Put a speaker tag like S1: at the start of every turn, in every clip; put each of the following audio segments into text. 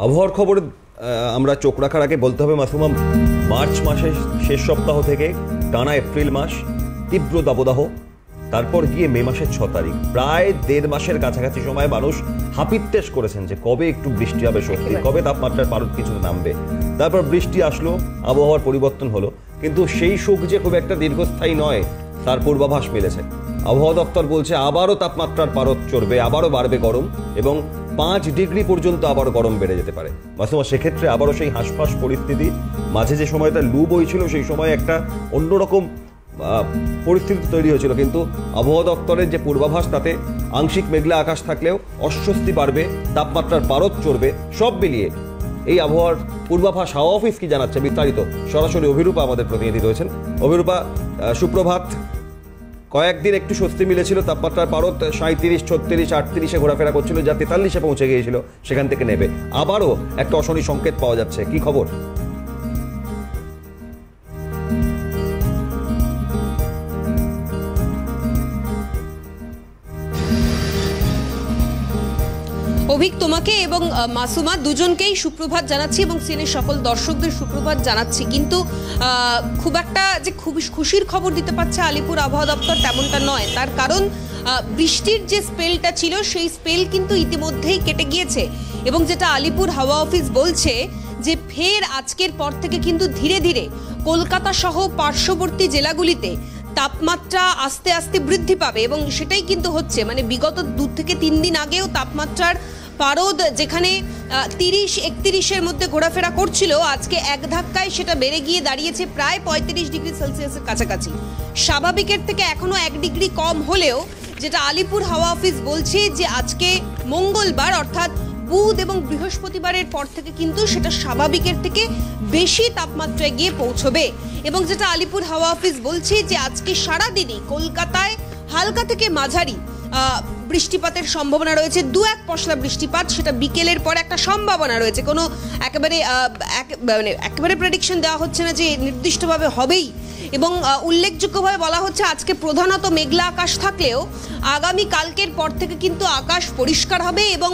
S1: আবহাওয়ার খবর আমরা চোখ রাখার আগে বলতে হবে মাসুমা, মার্চ মাসের শেষ সপ্তাহ থেকে টানা এপ্রিল মাস তীব্র দাবদাহ, তারপর গিয়ে মে মাসের 6 তারিখ, প্রায় 1.5 মাসের কাছাকাছি সময় মানুষ হাপিত্তেশ করেছেন যে কবে একটু বৃষ্টি হবে, সত্যি কবে তাপমাত্রার পারদ কিছুটা নামবে। তারপর বৃষ্টি আসলো, আবহাওয়ার পরিবর্তন হলো, কিন্তু সেই সুখ যে খুব একটা দীর্ঘস্থায়ী নয় তার পূর্বাভাস মিলেছে। আবহাওয়া দপ্তর বলছে আবারও তাপমাত্রার পারদ চড়বে, আবারও বাড়বে গরম, এবং 5 ডিগ্রি পর্যন্ত আবারও গরম বেড়ে যেতে পারে। মাসুমা, সেক্ষেত্রে আবারও সেই হাঁসফাঁস পরিস্থিতি, মাঝে যে সময়টা লু বইছিল সেই সময় একটা অন্যরকম পরিস্থিতি তৈরি হয়েছিল, কিন্তু আবহাওয়া দপ্তরের যে পূর্বাভাস তাতে আংশিক মেঘলা আকাশ থাকলেও অস্বস্তি বাড়বে, তাপমাত্রার পারদ চড়বে, সব মিলিয়ে এই আবহাওয়ার পূর্বাভাস হাওয়া অফিস কি জানাচ্ছে বিস্তারিত সরাসরি অভিরূপা আমাদের প্রতিনিধি রয়েছেন। অভিরূপা, সুপ্রভাত। কয়েকদিন একটু স্বস্তি মিলেছিল, তাপমাত্রার পারদ 37, 36, 38-এ ঘোরাফেরা করছিল, যা 43-এ পৌঁছে গিয়েছিল, সেখান থেকে নেবে আবারও একটা অশনি সংকেত পাওয়া যাচ্ছে, কি খবর?
S2: অভিক, তোমাকে এবং মাসুমা দুজনকেই সুপ্রভাত জানাচ্ছি এবং সিনের সকল দর্শকদের সুপ্রভাত জানাচ্ছি। কিন্তু খুব একটা যে খুব খুশির খবর দিতে পারছে আলিপুর আবহাওয়া দপ্তর তেমনটা নয়। তার কারণ বৃষ্টির যে স্পেলটা ছিল সেই স্পেল কিন্তু ইতিমধ্যেই কেটে গিয়েছে, এবং যেটা আলিপুর হাওয়া অফিস বলছে যে ফের আজকের পর থেকে কিন্তু ধীরে ধীরে কলকাতা সহ পার্শ্ববর্তী জেলাগুলিতে তাপমাত্রা আস্তে আস্তে বৃদ্ধি পাবে, এবং সেটাই কিন্তু হচ্ছে। মানে বিগত 2 থেকে 3 দিন আগেও তাপমাত্রার পারদ যেখানে 30-31-এর মধ্যে ঘোরাফেরা করছিল, আজকে এক ধাক্কায় সেটা বেড়ে গিয়ে দাঁড়িয়েছে প্রায় 35 ডিগ্রি সেলসিয়াসের কাছাকাছি। স্বাভাবিকের থেকে এখনো 1 ডিগ্রি কম হলেও যেটা আলিপুর হাওয়া অফিস বলছে যে আজকে মঙ্গলবার অর্থাৎ বুধ এবং বৃহস্পতিবারের পর থেকে কিন্তু সেটা স্বাভাবিকের থেকে বেশি তাপমাত্রায় গিয়ে পৌঁছবে। এবং যেটা আলিপুর হাওয়া অফিস বলছে যে আজকে সারাদিনই কলকাতায় হালকা থেকে মাঝারি বৃষ্টিপাতের সম্ভাবনা রয়েছে, 2-1 পশলা বৃষ্টিপাত, সেটা বিকেলের পর একটা সম্ভাবনা রয়েছে। কোনো একেবারে প্রেডিকশন দেওয়া হচ্ছে না যে নির্দিষ্টভাবে হবেই। এবং উল্লেখযোগ্যভাবে বলা হচ্ছে আজকে প্রধানত মেঘলা আকাশ থাকলেও আগামী কালকের পর থেকে কিন্তু আকাশ পরিষ্কার হবে এবং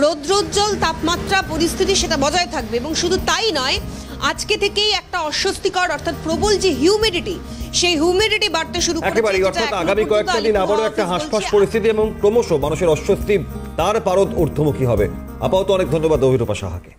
S2: রৌদ্রোজ্জ্বল তাপমাত্রা পরিস্থিতি সেটা বজায় থাকবে। এবং শুধু তাই নয়, আজকে থেকেই একটা অস্বস্তিকর অর্থাৎ প্রবল যে হিউমিডিটি, সেই হিউমিডিটি বাড়তে শুরু করেছে।
S1: একেবারে অর্থাৎ আগামী কয়েকটা দিন আবারও একটা হাঁসফাঁস পরিস্থিতি এবং ক্রমশ মানুষের অস্বস্তি, তার পারদ ঊর্ধ্বমুখী হবে। আপাতত অনেক ধন্যবাদ অভিরূপা সাহাকে।